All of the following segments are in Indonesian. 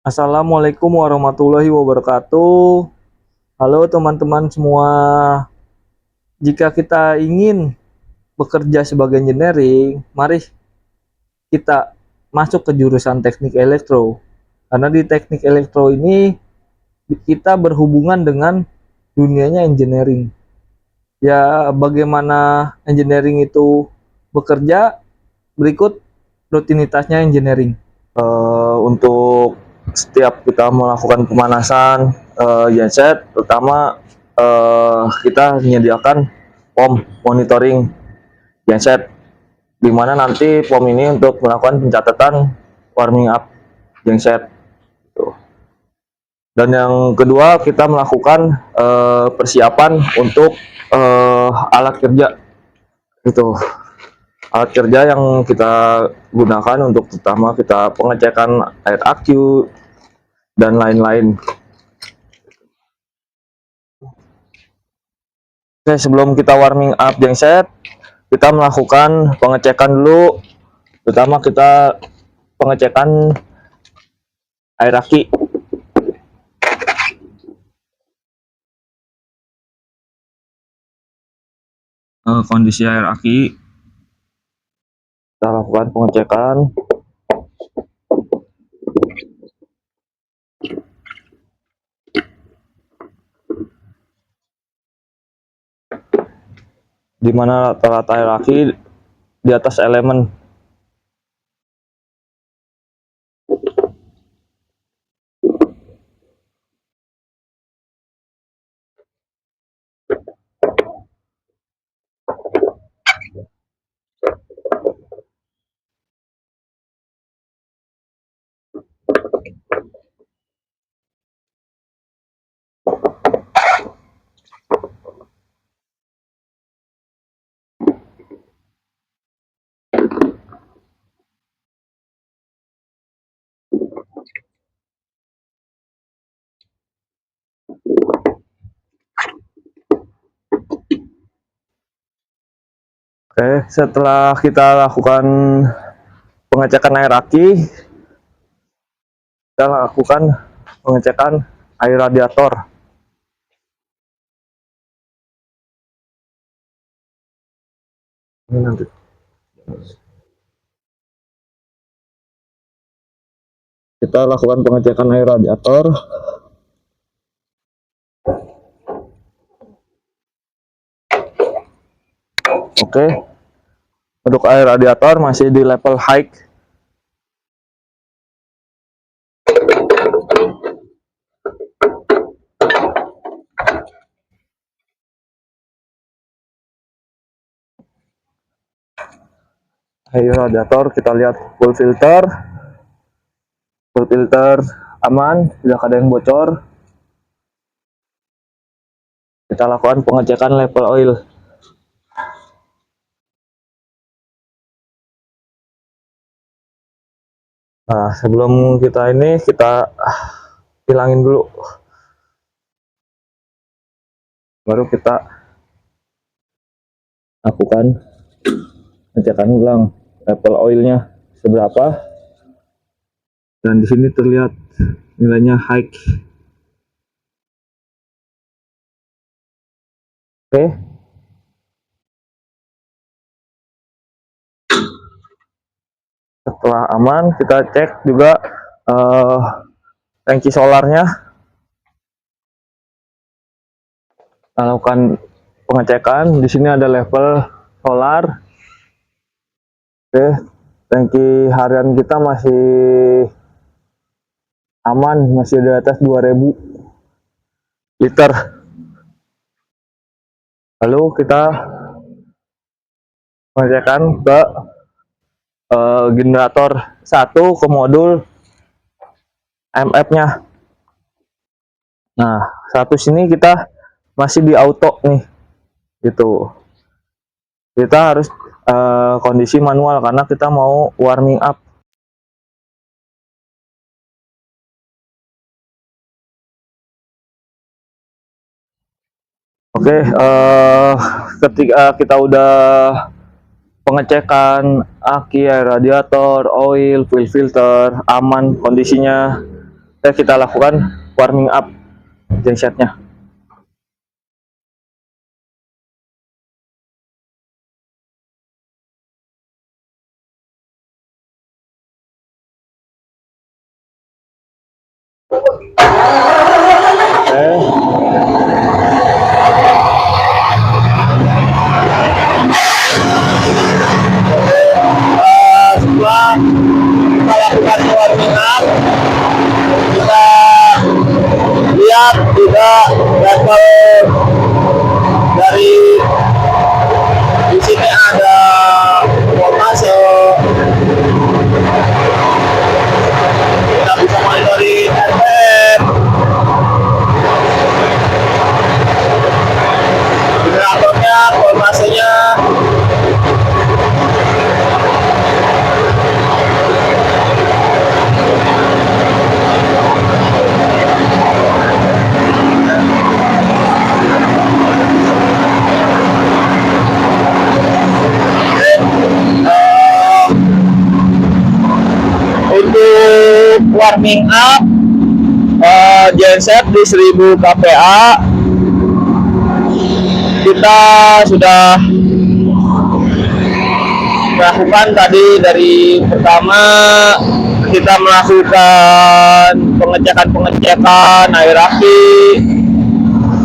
Assalamualaikum warahmatullahi wabarakatuh. Halo teman-teman semua. Jika kita ingin bekerja sebagai engineering, mari kita masuk ke jurusan teknik elektro. Karena di teknik elektro ini kita berhubungan dengan dunianya engineering. Ya, bagaimana engineering itu bekerja? Berikut rutinitasnya engineering. Untuk setiap kita melakukan pemanasan genset, pertama kita menyediakan POM monitoring genset, di mana nanti POM ini untuk melakukan pencatatan warming up genset. Dan yang kedua, kita melakukan persiapan untuk alat kerja. Itu alat kerja yang kita gunakan untuk pertama kita pengecekan air aku dan lain-lain. Oke, sebelum kita warming up genset, kita melakukan pengecekan dulu. Pertama kita pengecekan air aki. Kondisi air aki, kita lakukan pengecekan. Di mana rata-rata air aki di atas elemen. Oke, setelah kita lakukan pengecekan air aki, kita lakukan pengecekan air radiator. Ini nanti. Kita lakukan pengecekan air radiator. Oke, untuk air radiator masih di level high. Air radiator kita lihat full filter aman, tidak ada yang bocor. Kita lakukan pengecekan level oil. Nah, sebelum kita hilangin dulu, baru kita lakukan pengecekan ulang level oilnya seberapa. Dan di sini terlihat nilainya high. Oke. Setelah aman, kita cek juga tangki solarnya. Kita lakukan pengecekan. Di sini ada level solar. Oke, tangki harian kita masih aman, masih di atas 2000 liter. Lalu kita pengecekan ke generator 1 ke modul MF-nya. Nah, satu sini kita masih di auto nih, gitu. Kita harus kondisi manual karena kita mau warming up. Oke, ketika kita udah pengecekan aki, air radiator, oil, fuel filter, aman kondisinya, kita lakukan warming up gensetnya. Setelah kita lakukan warming up, kita lihat juga level dari di sini ada voltase, kita bisa monitoring RPM, generatornya, voltasenya. Untuk warming up genset di 1000 kPa kita sudah melakukan tadi. Dari pertama kita melakukan pengecekan air aki,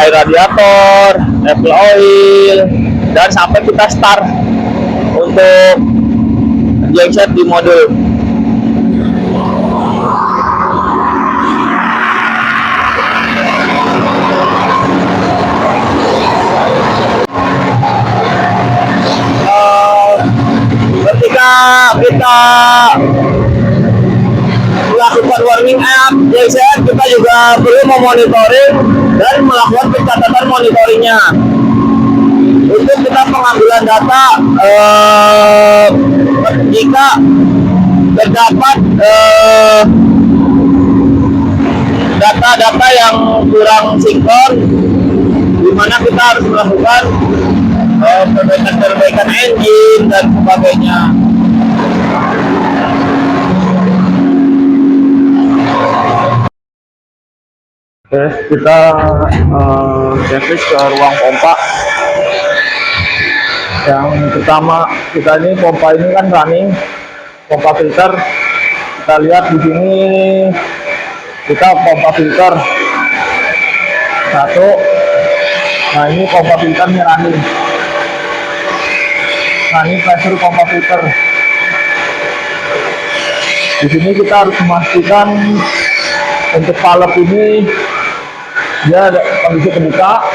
air radiator, level oil, dan sampai kita start untuk genset di modul. Ketika kita melakukan warming up genset, kita juga perlu memonitoring dan melakukan pencatatan monitoringnya untuk kita pengambilan data jika terdapat data-data yang kurang sinkron, di mana kita harus melakukan perbaikan engine dan sebagainya. Oke, kita checklist ke ruang pompa. Yang pertama, kita ini pompa ini kan running, pompa filter. Kita lihat di sini kita pompa filter satu. Nah, ini pompa filternya running. Nah, ini pressure pompa filter. Di sini kita harus memastikan untuk valve ini dia ada kondisi terbuka.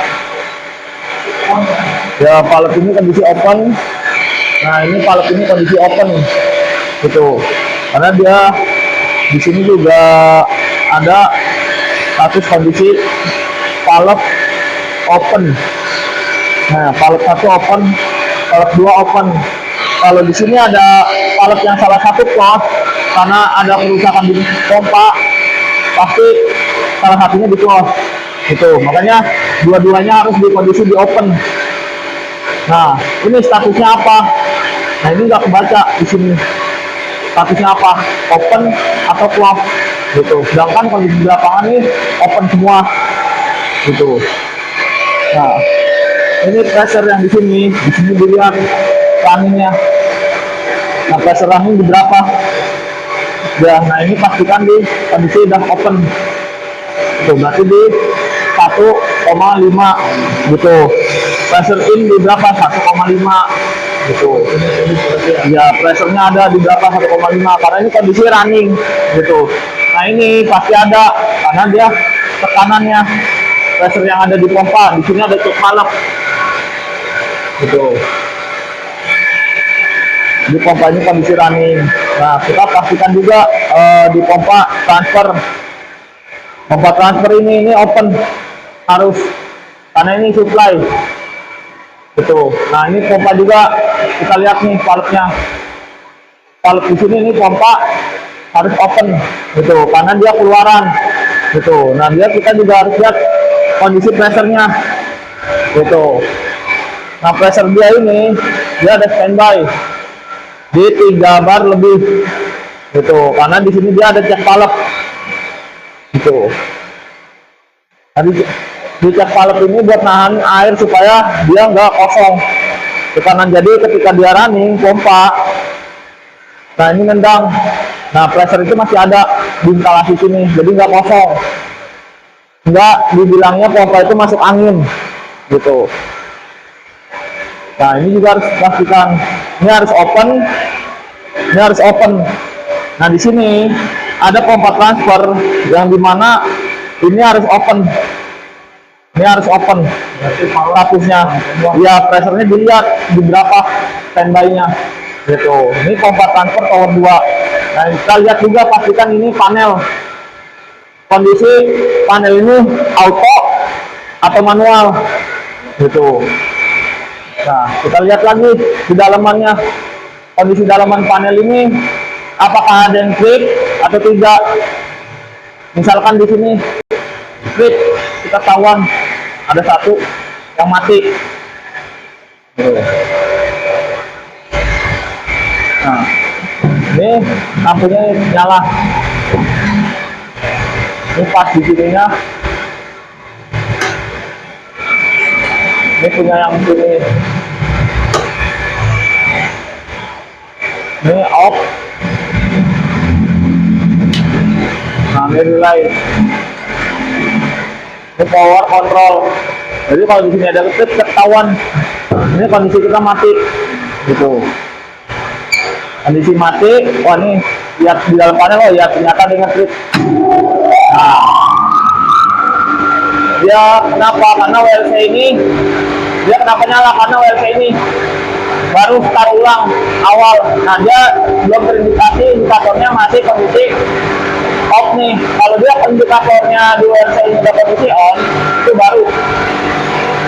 Ya, valve ini kondisi open. Nah, ini valve ini kondisi open, gitu. Karena dia di sini juga ada status kondisi valve open. Nah, valve 1 open, valve 2 open. Kalau di sini ada valve yang salah satu close karena ada kerusakan di pompa, pasti salah satunya di close, gitu. Makanya dua-duanya harus di kondisi di open. Nah, ini statusnya apa? Nah, ini nggak kebaca di sini. Statusnya apa? Open atau close, gitu. Sedangkan kondisi di lapangan ini open semua, gitu. Nah, ini pressure yang di sini dilihat runningnya. Nah, pressure running di berapa? Ya, nah ini pastikan di kondisi udah open. Itu berarti di 1,5, gitu. Pressure in di berapa? 1,5, gitu. Ya, pressure-nya ada di berapa? 1,5 karena ini kondisi running, gitu. Nah, ini pasti ada karena dia tekanannya, pressure yang ada di pompa. Di sini ada cek valve, gitu. Di pompa ini kondisi running. Nah, kita pastikan juga di pompa transfer. Pompa transfer ini open harus, karena ini supply, gitu. Nah, ini pompa juga kita lihat nih valve-nya. Valve di sini ini pompa harus open, gitu, karena dia keluaran, gitu. Nah, kita juga harus lihat kondisi pressure-nya, gitu. Nah, pressure dia ini dia ada standby di 3 bar lebih, gitu. Karena di sini dia ada cek valve, gitu. Tadi dicek valve ini buat nahan air supaya dia nggak kosong tekanan. Jadi ketika dia running pompa, nah ini nendang, nah pressure itu masih ada di instalasi sini, jadi nggak kosong, nggak dibilangnya pompa itu masuk angin gitu. Nah ini juga harus pastikan ini harus open, ini harus open. Nah di sini ada pompa transfer yang dimana ini harus open, ini harus open statusnya. Ya pressernya dilihat di berapa standby-nya gitu. Ini pompa transfer tower 2. Nah kita lihat juga pastikan ini panel, kondisi panel ini auto atau manual gitu. Nah kita lihat lagi di dalamannya, kondisi dalaman panel ini apakah ada yang trip atau tidak. Misalkan di sini trip, kita tawan ada satu yang mati. Nah ini lampunya nyala, ini pas di sininya. Ini punya yang sini, ini off. Nah ini relay, ini power control. Jadi kalau di sini ada trip ketahuan ini kondisi kita mati gitu. Kondisi mati, wah ini lihat di dalam panel, oh ya ternyata dengan trip. Nah dia kenapa? Karena WLC ini dia kenapa nyala? Karena WLC ini baru start ulang awal. Nah dia belum terindikasi, indikatornya masih kondisi off nih. Kalau dia indikatornya di WLC ini udah kondisi on, itu baru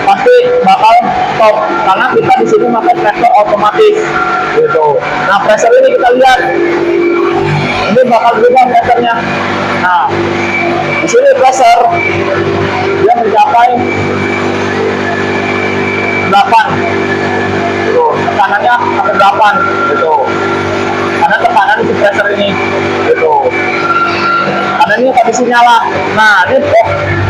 pasti bakal stop karena kita di sini pakai pressure otomatis gitu. Nah pressure ini kita lihat, ini bakal berubah pressernya. Nah di sini pressure dia mencapai 8 gitu. Tekanannya sampai 8 gitu, karena tekanan di pressure ini gitu. Karena ini kondisi nyala. Nah ini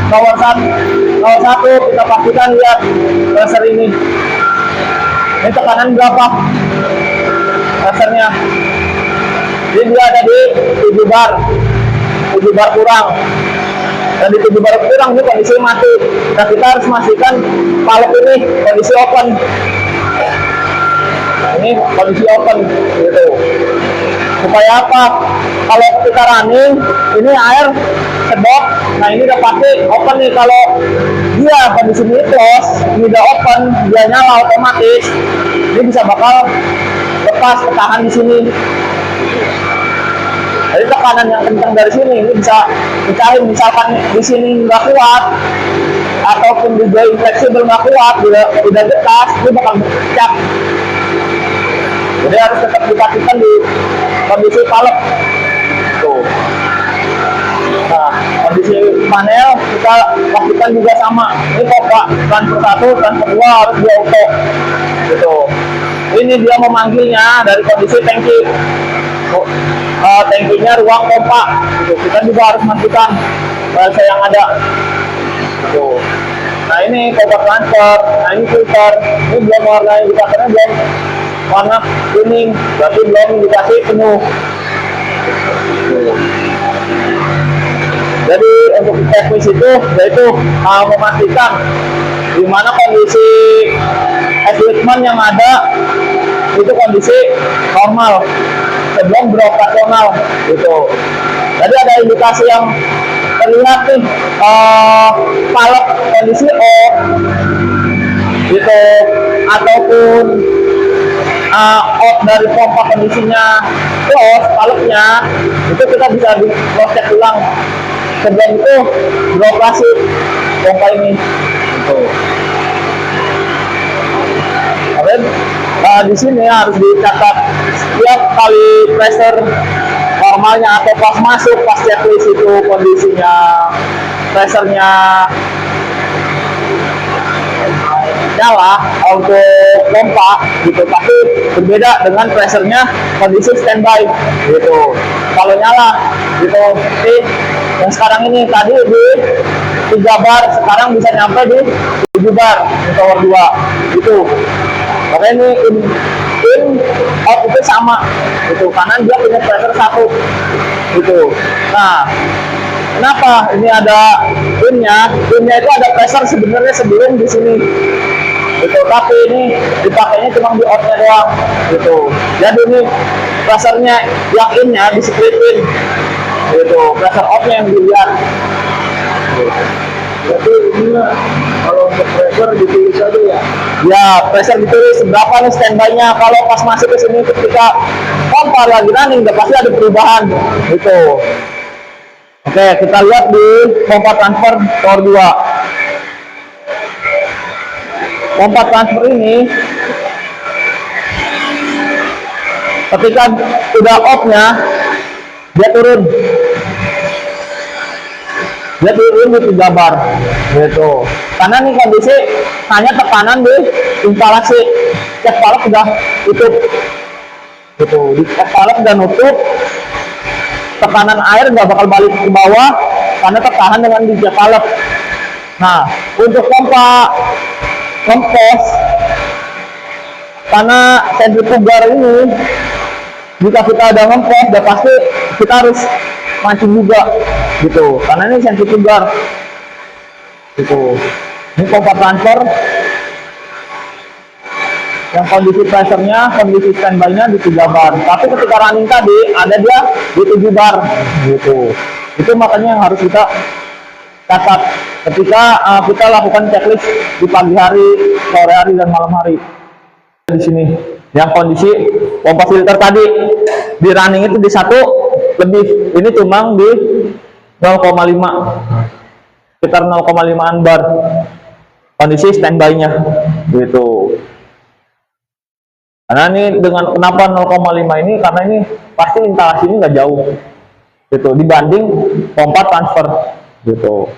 nomor satu kita pastikan, lihat pressure ini tekanan berapa pressernya. Jadi dia ada di 7 bar kurang, dan di 7 bar kurang ini kondisi mati. Nah kita harus memastikan valve ini kondisi open, ini kondisi open gitu. Supaya apa? Kalau kita running ini air sedot, nah ini udah pasti open nih. Kalau dia kondisi ini close, ini udah open, dia nyala otomatis, ini bisa bakal lepas tekanan di sini. Jadi tekanan yang kencang dari sini ini bisa pecahin. Misalkan di sini nggak kuat ataupun di joy fleksibel nggak kuat, udah getas, ini bakal pecah. Jadi harus tetap dipastikan di kondisi valve tuh. Nah kondisi panel kita pastikan juga sama. Ini pompa transfer 1, transfer 2 harus di auto gitu. Ini dia memanggilnya dari kondisi tangki, tangkinya ruang pompa gitu. Kita juga harus matikan bahasa yang ada gitu. Nah ini pompa transfer, nah ini filter, ini belum warna indikatornya belum warna kuning, berarti belum indikasi penuh. Jadi untuk teknis itu yaitu memastikan di mana kondisi equipment yang ada itu kondisi normal sebelum beroperasional gitu. Jadi ada indikasi yang terlihat nih, valve kondisi off gitu, ataupun off dari pompa kondisinya close, valve-nya itu kita bisa di cross check ulang sebelum itu beroperasi pompa ini gitu. Di sini harus dicatat setiap kali pressure normalnya atau pas masuk, pas checklist itu kondisinya pressernya nyala untuk pompa gitu, tapi berbeda dengan pressernya kondisi standby gitu. Kalau nyala gitu, seperti yang sekarang ini. Tadi di 3 bar, sekarang bisa nyampe di 7 bar di tower 2 itu. Makanya ini in out itu sama itu, karena dia punya pressure 1 gitu. Nah, kenapa ini ada innya itu ada pressure sebenarnya sebelum di sini gitu, tapi ini dipakainya cuma di outnya doang gitu. Jadi ini pressure-nya yang innya displitin gitu, pressure outnya yang dilihat gitu. Jadi ini kalau untuk pressure ditulis aja ya. Ya, pressure ditulis berapa nih standby-nya. Kalau pas masuk ke sini ketika pompa lagi running, udah pasti ada perubahan gitu. Oke, kita lihat di pompa transfer tower 2. Pompa transfer ini ketika udah off-nya dia turun di 3 bar gitu, karena nih kondisi hanya tekanan di instalasi cek valve sudah tutup gitu, di cek valve sudah nutup, tekanan air nggak bakal balik ke bawah karena tertahan dengan di cek valve. Nah, untuk pompa kompos, karena sentrifugal ini jika kita ada ngempos udah pasti kita harus mancing juga gitu, karena ini sentrifugal gitu. Ini pompa transfer yang kondisi pressure-nya, kondisi standby-nya di 3 bar, tapi ketika running tadi ada dia di 7 bar gitu. Itu makanya yang harus kita catat ketika kita lakukan checklist di pagi hari, sore hari, dan malam hari. Di sini yang kondisi pompa filter tadi di running itu di 1 lebih, ini cuma di 0,5, sekitar 0,5an bar kondisi standby-nya gitu. Karena ini dengan kenapa 0,5 ini, karena ini pasti instalasi ini nggak jauh gitu dibanding pompa transfer gitu.